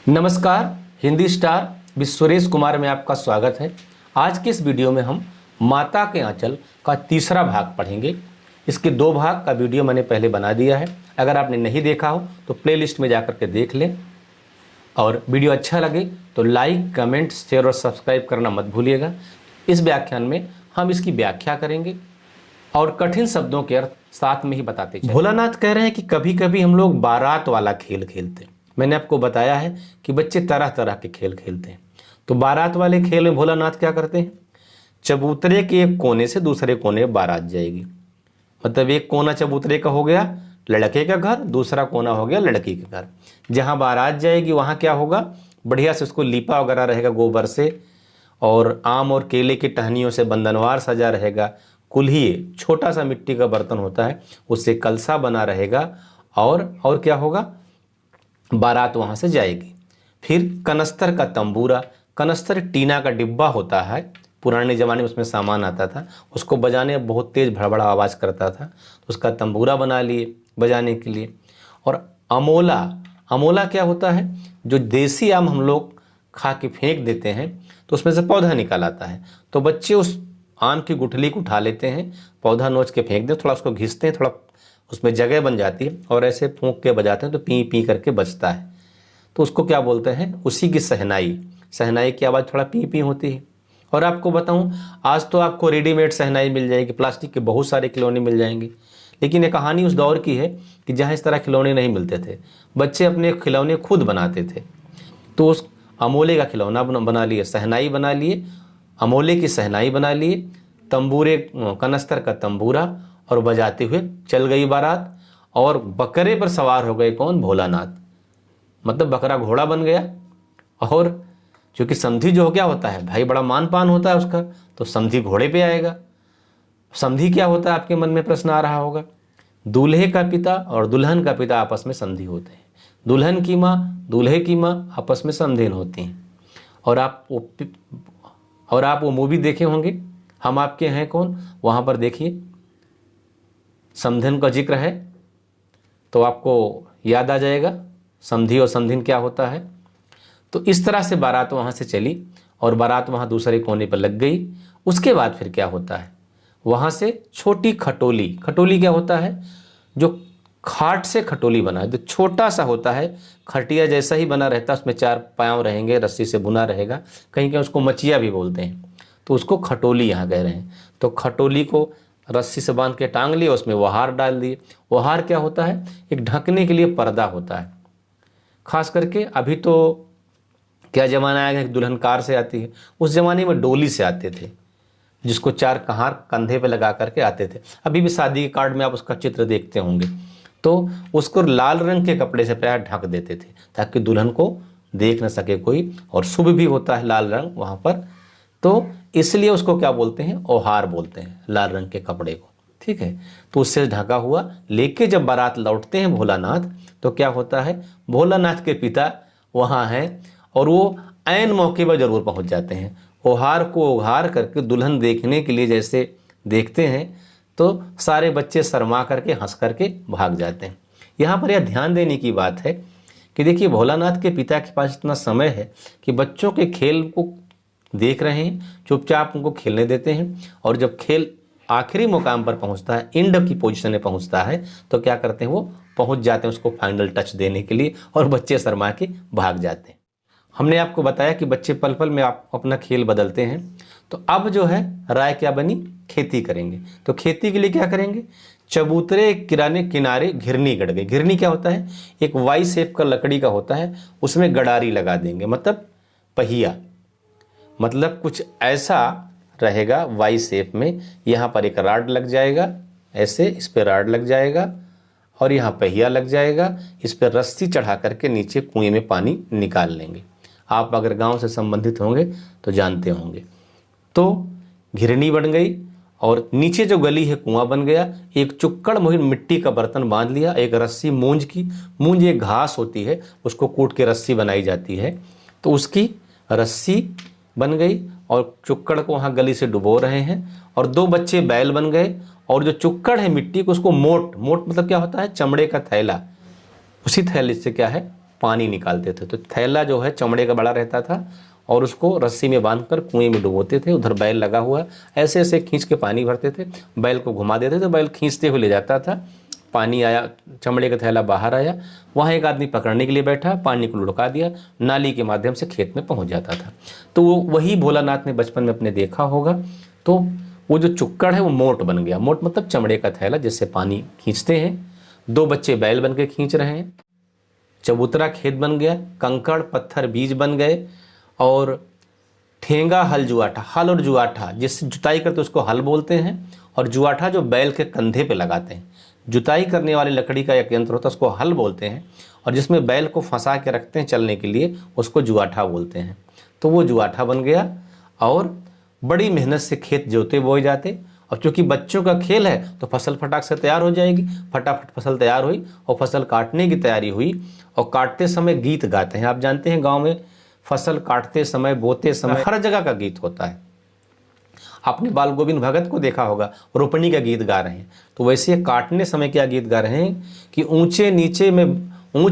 नमस्कार, हिंदी स्टार विश्व सुरेश कुमार में आपका स्वागत है। आज के इस वीडियो में हम माता के आंचल का तीसरा भाग पढ़ेंगे। इसके दो भाग का वीडियो मैंने पहले बना दिया है। अगर आपने नहीं देखा हो तो प्लेलिस्ट में जाकर के देख लें। और वीडियो अच्छा लगे तो लाइक, कमेंट, शेयर और सब्सक्राइब करना मत भूलिएगा। इस व्याख्यान में हम इसकी व्याख्या करेंगे और कठिन शब्दों के अर्थ साथ में ही बताते चलें। भोलानाथ कह रहे हैं कि कभी कभी हम लोग बारात वाला खेल खेलते हैं। मैंने आपको बताया है कि बच्चे तरह तरह के खेल खेलते हैं। तो बारात वाले खेल में भोलानाथ क्या करते हैं, चबूतरे के एक कोने से दूसरे कोने बारात जाएगी। मतलब एक कोना चबूतरे का हो गया लड़के का घर, दूसरा कोना हो गया लड़की का घर। जहाँ बारात जाएगी वहाँ क्या होगा, बढ़िया से उसको लीपा वगैरह रहेगा गोबर से, और आम और केले की टहनियों से बंधनवार सजा रहेगा। कुल्हिए, छोटा सा मिट्टी का बर्तन होता है, उससे कलसा बना रहेगा। और क्या होगा, बारात वहाँ से जाएगी। फिर कनस्तर का तंबूरा, कनस्तर टीना का डिब्बा होता है, पुराने ज़माने में उसमें सामान आता था, उसको बजाने में बहुत तेज़ भड़बड़ा आवाज़ करता था, तो उसका तंबूरा बना लिए बजाने के लिए। और अमोला, अमोला क्या होता है, जो देसी आम हम लोग खा के फेंक देते हैं तो उसमें से पौधा निकल आता है, तो बच्चे उस आम की गुठली को उठा लेते हैं, पौधा नोच के फेंक दें, थोड़ा उसको घिसते हैं, थोड़ा उसमें जगह बन जाती है और ऐसे फूंक के बजाते हैं तो पी पी करके बजता है। तो उसको क्या बोलते हैं, उसी की सहनाई। सहनाई की आवाज़ थोड़ा पी पी होती है। और आपको बताऊं, आज तो आपको रेडीमेड सहनाई मिल जाएगी, प्लास्टिक के बहुत सारे खिलौने मिल जाएंगे। लेकिन ये कहानी उस दौर की है कि जहाँ इस तरह खिलौने नहीं मिलते थे, बच्चे अपने खिलौने खुद बनाते थे। तो उस अमोले का खिलौना बना लिए, सहनाई बना लिए, अमोले की सहनाई बना लिए, तंबूरे, कनस्तर का तंबूरा, और बजाते हुए चल गई बारात। और बकरे पर सवार हो गए कौन, भोलानाथ। मतलब बकरा घोड़ा बन गया। और क्योंकि समधी जो क्या होता है भाई, बड़ा मान पान होता है उसका, तो समधी घोड़े पे आएगा। समधी क्या होता है, आपके मन में प्रश्न आ रहा होगा। दूल्हे का पिता और दुल्हन का पिता आपस में समधी होते हैं। दुल्हन की माँ, दूल्हे की माँ आपस में समधीन होती हैं। और आप वो मूवी देखे होंगे, हम आपके हैं कौन, वहाँ पर देखिए समधन का जिक्र है तो आपको याद आ जाएगा समधी और समधिन क्या होता है। तो इस तरह से बारात वहाँ से चली और बारात वहाँ दूसरे कोने पर लग गई। उसके बाद फिर क्या होता है, वहाँ से छोटी खटोली, खटोली क्या होता है, जो खाट से खटोली बना है, जो छोटा सा होता है, खटिया जैसा ही बना रहता है, उसमें चार पाँव रहेंगे, रस्सी से बुना रहेगा, कहीं कहीं उसको मचिया भी बोलते हैं, तो उसको खटोली यहाँ कह रहे हैं। तो खटोली को रस्सी से बांध के टांग लिए, उसमें वहार डाल दिए। वहार क्या होता है, एक ढकने के लिए पर्दा होता है। खास करके अभी तो क्या ज़माना आया है, दुल्हन कार से आती है, उस ज़माने में डोली से आते थे, जिसको चार कहार कंधे पे लगा करके आते थे। अभी भी शादी के कार्ड में आप उसका चित्र देखते होंगे। तो उसको लाल रंग के कपड़े से प्रायः ढक देते थे ताकि दुल्हन को देख न सके कोई, और शुभ भी होता है लाल रंग वहाँ पर, तो इसलिए उसको क्या बोलते हैं, ओहार बोलते हैं लाल रंग के कपड़े को। ठीक है, तो उससे ढका हुआ लेके जब बारात लौटते हैं भोलानाथ, तो क्या होता है, भोलानाथ के पिता वहाँ हैं और वो ऐन मौके पर जरूर पहुँच जाते हैं। ओहार को उघार करके दुल्हन देखने के लिए जैसे देखते हैं तो सारे बच्चे शर्मा करके हंस करके भाग जाते हैं। यहाँ पर यह ध्यान देने की बात है कि देखिए, भोलानाथ के पिता के पास इतना समय है कि बच्चों के खेल को देख रहे हैं, चुपचाप उनको खेलने देते हैं। और जब खेल आखिरी मुकाम पर पहुंचता है, एंड की पोजीशन में पहुंचता है, तो क्या करते हैं, वो पहुंच जाते हैं उसको फाइनल टच देने के लिए, और बच्चे शर्मा के भाग जाते हैं। हमने आपको बताया कि बच्चे पल पल में आप अपना खेल बदलते हैं। तो अब जो है राय क्या बनी, खेती करेंगे। तो खेती के लिए क्या करेंगे, चबूतरे किनारे घिरनी गड़ गई। घिरनी क्या होता है, एक वाई शेप का लकड़ी का होता है, उसमें गडारी लगा देंगे, मतलब पहिया, मतलब कुछ ऐसा रहेगा वाई शेप में। यहाँ पर एक राड लग जाएगा, ऐसे इस पर राड लग जाएगा, और यहाँ पहिया लग जाएगा। इस पर रस्सी चढ़ा करके नीचे कुएं में पानी निकाल लेंगे। आप अगर गांव से संबंधित होंगे तो जानते होंगे। तो घिरनी बन गई और नीचे जो गली है कुआं बन गया। एक चुक्कड़ मुहिम मिट्टी का बर्तन बांध लिया, एक रस्सी मूंज की, मूंज एक घास होती है, उसको कूट के रस्सी बनाई जाती है, तो उसकी रस्सी बन गई और चुक्कड़ को वहाँ गली से डुबो रहे हैं। और दो बच्चे बैल बन गए, और जो चुक्कड़ है मिट्टी को, उसको मोट, मोट मतलब क्या होता है, चमड़े का थैला, उसी थैले से क्या है पानी निकालते थे। तो थैला जो है चमड़े का बड़ा रहता था और उसको रस्सी में बांधकर कुएं में डुबोते थे। उधर बैल लगा हुआ, ऐसे ऐसे खींच के पानी भरते थे, बैल को घुमा देते थे, बैल खींचते हुए ले जाता था। पानी आया, चमड़े का थैला बाहर आया, वहाँ एक आदमी पकड़ने के लिए बैठा, पानी को लुढ़का दिया, नाली के माध्यम से खेत में पहुँच जाता था। तो वही भोलानाथ ने बचपन में अपने देखा होगा। तो वो जो चुक्कड़ है वो मोट बन गया। मोट मतलब चमड़े का थैला जिससे पानी खींचते हैं। 2 बच्चे बैल बन के खींच रहे हैं। चबूतरा खेत बन गया, कंकड़ पत्थर बीज बन गए, और ठेंगा हल जुआठा, हल और जुआठा जिससे जुताई करते उसको हल बोलते हैं, और जुआठा जो बैल के कंधे पे लगाते हैं। जुताई करने वाली लकड़ी का एक यंत्र होता है उसको हल बोलते हैं, और जिसमें बैल को फंसा के रखते हैं चलने के लिए उसको जुआठा बोलते हैं। तो वो जुआठा बन गया और बड़ी मेहनत से खेत जोते बोए जाते। और चूँकि बच्चों का खेल है तो फसल फटाक से तैयार हो जाएगी। फटाफट फसल तैयार हुई और फसल काटने की तैयारी हुई, और काटते समय गीत गाते हैं। आप जानते हैं गाँव में फसल काटते समय, बोते समय हर जगह का गीत होता है। आपने बाल गोविंद भगत को देखा होगा, रोपनी का गीत गा रहे हैं। तो वैसे काटने समय क्या गीत गा रहे हैं कि ऊंच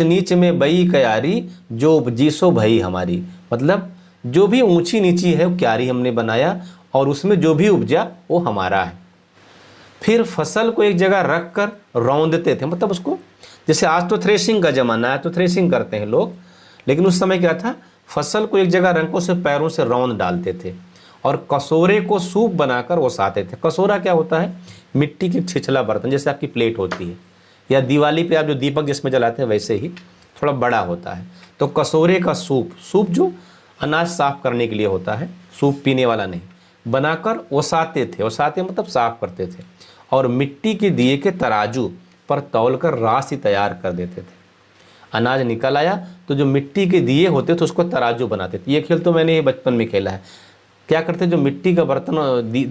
नीच में बई क्यारी, जो उपजी सो भई हमारी। मतलब जो भी ऊंची नीची है वो क्यारी हमने बनाया, और उसमें जो भी उपजा वो हमारा है। फिर फसल को एक जगह रख कर रौंदते थे, मतलब उसको, जैसे आज तो थ्रेशिंग का जमाना है तो थ्रेशिंग करते हैं लोग, लेकिन उस समय क्या था, फसल को एक जगह रंगों से पैरों से रौंद डालते थे और कसोरे को सूप बनाकर ओसाते थे। कसोरा क्या होता है, मिट्टी की छिछला बर्तन, जैसे आपकी प्लेट होती है, या दिवाली पे आप जो दीपक जिसमें जलाते हैं वैसे ही थोड़ा बड़ा होता है। तो कसोरे का सूप, सूप जो अनाज साफ करने के लिए होता है, सूप पीने वाला नहीं, बनाकर ओसाते थे। ओसाते मतलब साफ करते थे, और मिट्टी के दिए के तराजू पर तौलकर राशि तैयार कर देते थे। अनाज निकल आया तो जो मिट्टी के दिए होते थे उसको तराजू बनाते थे। ये खेल तो मैंने बचपन में खेला है। क्या करते, जो मिट्टी का बर्तन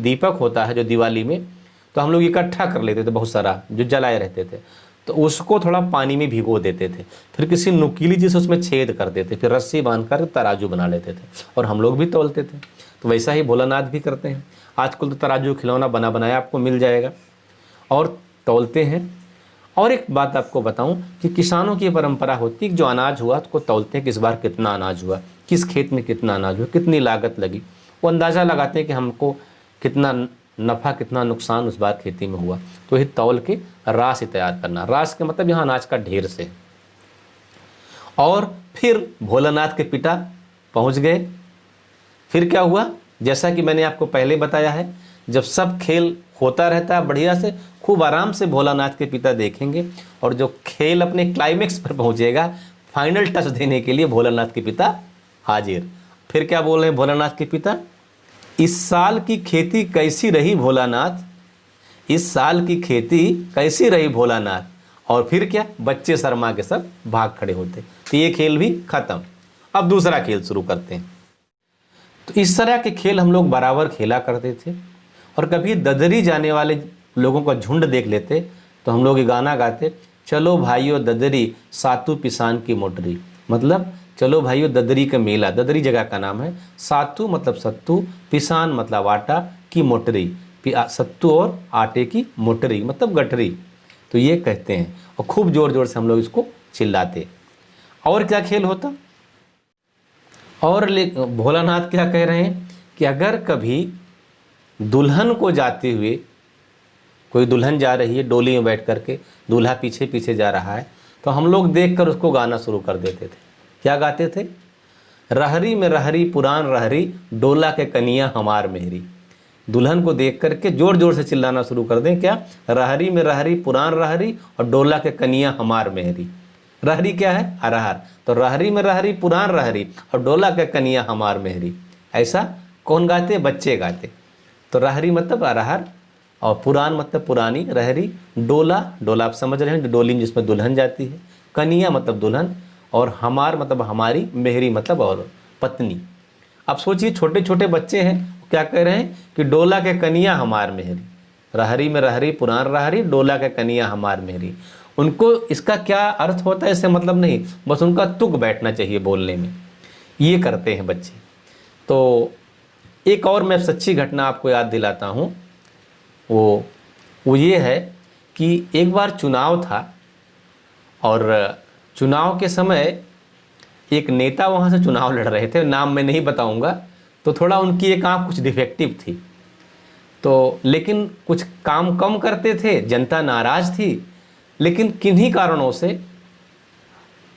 दीपक होता है जो दिवाली में, तो हम लोग इकट्ठा कर लेते थे बहुत सारा जो जलाए रहते थे, तो उसको थोड़ा पानी में भिगो देते थे, फिर किसी नुकीली चीज़ से उसमें छेद कर देते, फिर रस्सी बांधकर तराजू बना लेते थे, और हम लोग भी तौलते थे। तो वैसा ही भोलानाथ भी करते हैं। आजकल तो तराजू खिलौना बना बनाया आपको मिल जाएगा, और तौलते हैं। और एक बात आपको बताऊं कि किसानों की परंपरा होती है कि जो अनाज हुआ उसको तौलते हैं कि इस बार कितना अनाज हुआ, किस खेत में कितना अनाज हुआ, कितनी लागत लगी। वो अंदाज़ा लगाते हैं कि हमको कितना नफ़ा कितना नुकसान उस बार खेती में हुआ। तो ये तौल के राशि तैयार करना, राशि के मतलब यहाँ अनाज का ढेर से। और फिर भोलानाथ के पिता पहुँच गए। फिर क्या हुआ, जैसा कि मैंने आपको पहले बताया है, जब सब खेल होता रहता है बढ़िया से, खूब आराम से भोलानाथ के पिता देखेंगे, और जो खेल अपने क्लाइमेक्स पर पहुंचेगा, फाइनल टच देने के लिए भोलानाथ के पिता हाजिर। फिर क्या बोल रहे हैं भोलानाथ के पिता, इस साल की खेती कैसी रही भोलानाथ, इस साल की खेती कैसी रही भोलानाथ। और फिर क्या, बच्चे शर्मा के सब भाग खड़े होते। तो ये खेल भी खत्म। अब दूसरा खेल शुरू करते हैं। तो इस तरह के खेल हम लोग बराबर खेला करते थे। और कभी ददरी जाने वाले लोगों का झुंड देख लेते तो हम लोग ये गाना गाते, चलो भाइयों ददरी सातू पिसान की मोटरी। मतलब चलो भाइयों ददरी का मेला, ददरी जगह का नाम है, सातू मतलब सत्तू, पिसान मतलब आटा, की मोटरी, सत्तू और आटे की मोटरी मतलब गठरी। तो ये कहते हैं, और खूब जोर जोर से हम लोग इसको चिल्लाते। और क्या खेल होता, और भोलानाथ क्या कह रहे हैं कि अगर कभी दुल्हन को जाते हुए, कोई दुल्हन जा रही है डोली में बैठ करके, दूल्हा पीछे पीछे जा रहा है, तो हम लोग देखकर उसको गाना शुरू कर देते थे। क्या गाते थे, रहरी में रहरी पुरान रहरी, डोला के कनिया हमार मेहरी। दुल्हन को देख करके जोर जोर से चिल्लाना शुरू कर दें, क्या, रहरी में रहरी पुरान रहरी और डोला के कनिया हमार मेहरी। रहरी क्या है, अरहर, तो रहरी में रहरी पुरान रहरी और डोला के कनिया हमार मेहरी। ऐसा कौन गाते, बच्चे गाते। तो रहरी मतलब अरहर, और पुरान मतलब पुरानी, रहरी, डोला, डोला आप समझ रहे हैं, डोली जिसमें दुल्हन जाती है, कनिया मतलब दुल्हन, और हमार मतलब हमारी, मेहरी मतलब और पत्नी। अब सोचिए छोटे छोटे बच्चे हैं, क्या कह रहे हैं कि डोला के कनिया हमार मेहरी, रहरी में रहरी पुरान रहरी, डोला के कनिया हमार मेहरी। उनको इसका क्या अर्थ होता है इससे मतलब नहीं, बस उनका तुक बैठना चाहिए बोलने में। ये करते हैं बच्चे। तो एक और मैं सच्ची घटना आपको याद दिलाता हूँ। वो ये है कि एक बार चुनाव था, और चुनाव के समय एक नेता वहाँ से चुनाव लड़ रहे थे, नाम मैं नहीं बताऊँगा, तो थोड़ा उनकी एक आँख कुछ डिफेक्टिव थी, तो लेकिन कुछ काम कम करते थे, जनता नाराज़ थी, लेकिन किन्हीं कारणों से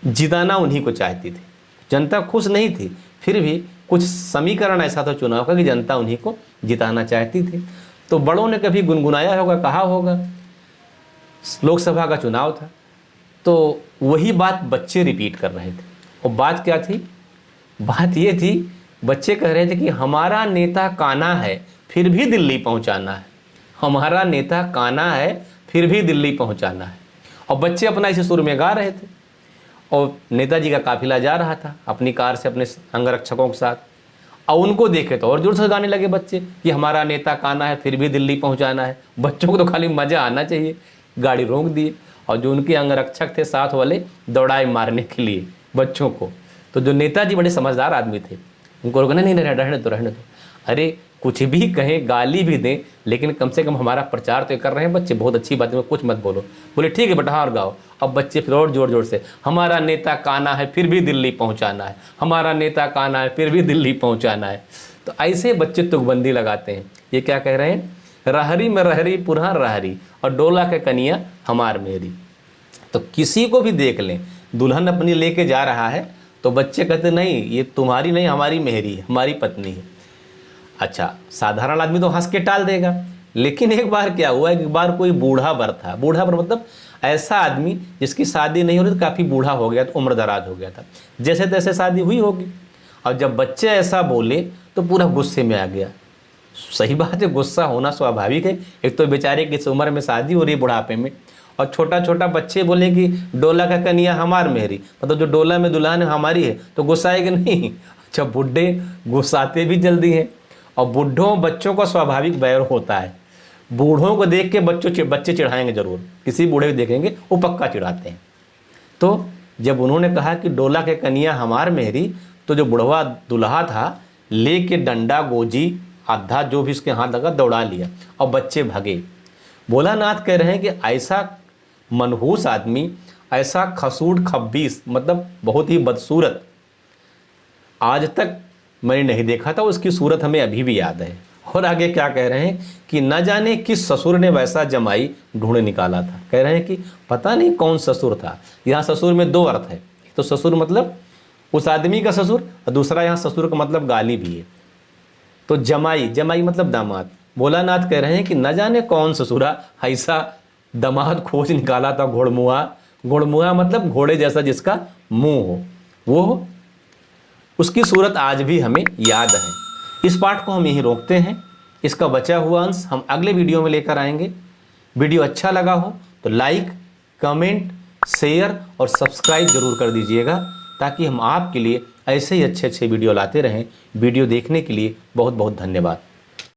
जिताना उन्हीं को चाहती थी। जनता खुश नहीं थी, फिर भी कुछ समीकरण ऐसा था चुनाव का कि जनता उन्हीं को जिताना चाहती थी। तो बड़ों ने कभी गुनगुनाया होगा, कहा होगा, लोकसभा का चुनाव था, तो वही बात बच्चे रिपीट कर रहे थे। और बात क्या थी? बात ये थी, बच्चे कह रहे थे कि हमारा नेता काना है, फिर भी दिल्ली पहुंचाना है। हमारा नेता काना है, फिर भी दिल्ली पहुंचाना है। और बच्चे अपना इसी सुर में गा रहे थे, और नेताजी का काफिला जा रहा था अपनी कार से अपने अंगरक्षकों के साथ, और उनको देखे तो और जोर से गाने लगे बच्चे कि हमारा नेता काना है, फिर भी दिल्ली पहुंचाना है। बच्चों को तो खाली मज़ा आना चाहिए, गाड़ी रोक दिए, और जो उनके अंगरक्षक थे साथ वाले दौड़ाए मारने के लिए बच्चों को। तो जो नेताजी बड़े समझदार आदमी थे, उनको रोकना नहीं, रहने दो, रहने दो। अरे कुछ भी कहें, गाली भी दें, लेकिन कम से कम हमारा प्रचार तो कर रहे हैं बच्चे, बहुत अच्छी बात है, कुछ मत बोलो। बोले ठीक है बेटा, और गाओ। अब बच्चे फिर और जोर जोर से, हमारा नेता काना है, फिर भी दिल्ली पहुंचाना है, हमारा नेता काना है, फिर भी दिल्ली पहुंचाना है। तो ऐसे बच्चे तुकबंदी लगाते हैं। ये क्या कह रहे हैं? रहरी में रहरी पुरहा रहरी, और डोला के कनिया हमार मेरी। तो किसी को भी देख लें, दुल्हन अपनी लेके जा रहा है, तो बच्चे कहते नहीं, ये तुम्हारी नहीं, हमारी मेहरी है, हमारी पत्नी है। अच्छा, साधारण आदमी तो हंस के टाल देगा, लेकिन एक बार क्या हुआ, एक बार कोई बूढ़ा वर था। बूढ़ा वर मतलब ऐसा आदमी जिसकी शादी नहीं हो रही, तो काफ़ी बूढ़ा हो गया, तो उम्र दराज हो गया था, जैसे तैसे शादी हुई होगी। और जब बच्चे ऐसा बोले तो पूरा गुस्से में आ गया। सही बात है, गुस्सा होना स्वाभाविक है। एक तो बेचारे की इस उम्र में शादी हो रही है, बुढ़ापे में, और छोटा छोटा बच्चे बोले कि डोला का कनिया हमार मेहरी, मतलब जो डोला में दुल्हन हमारी है, तो गुस्सा आएगा नहीं। अच्छा, बूढ़े गुस्साते भी जल्दी हैं, और बूढ़ों बच्चों का स्वाभाविक बैर होता है। बूढ़ों को देख के बच्चे चिढ़ाएंगे जरूर, किसी बूढ़े को देखेंगे वो पक्का चिढ़ाते हैं। तो जब उन्होंने कहा कि डोला के कनिया हमार मेहरी, तो जो बुढ़वा दुल्हा था लेके डंडा गोजी आधा जो भी उसके हाथ लगा दौड़ा लिया, और बच्चे भागे। भोलानाथ कह रहे हैं कि ऐसा मनहूस आदमी, ऐसा खसूड़ खब्बीस, मतलब बहुत ही बदसूरत, आज तक मैंने नहीं देखा था। उसकी सूरत हमें अभी भी याद है। और आगे क्या कह रहे हैं कि न जाने किस ससुर ने वैसा जमाई ढूंढ निकाला था। कह रहे हैं कि पता नहीं कौन ससुर था। यहाँ ससुर में दो अर्थ है, तो ससुर मतलब उस आदमी का ससुर, और दूसरा यहाँ ससुर का मतलब गाली भी है। तो जमाई, जमाई मतलब दामाद। भोलानाथ कह रहे हैं कि न जाने कौन ससुरा ऐसा दामाद खोज निकाला था घोड़मुहा। घोड़मुहा मतलब घोड़े जैसा जिसका मुंह हो, वो उसकी सूरत आज भी हमें याद है। इस पाठ को हम यहीं रोकते हैं। इसका बचा हुआ अंश हम अगले वीडियो में लेकर आएंगे। वीडियो अच्छा लगा हो तो लाइक, कमेंट, शेयर और सब्सक्राइब जरूर कर दीजिएगा, ताकि हम आपके लिए ऐसे ही अच्छे अच्छे वीडियो लाते रहें। वीडियो देखने के लिए बहुत बहुत धन्यवाद।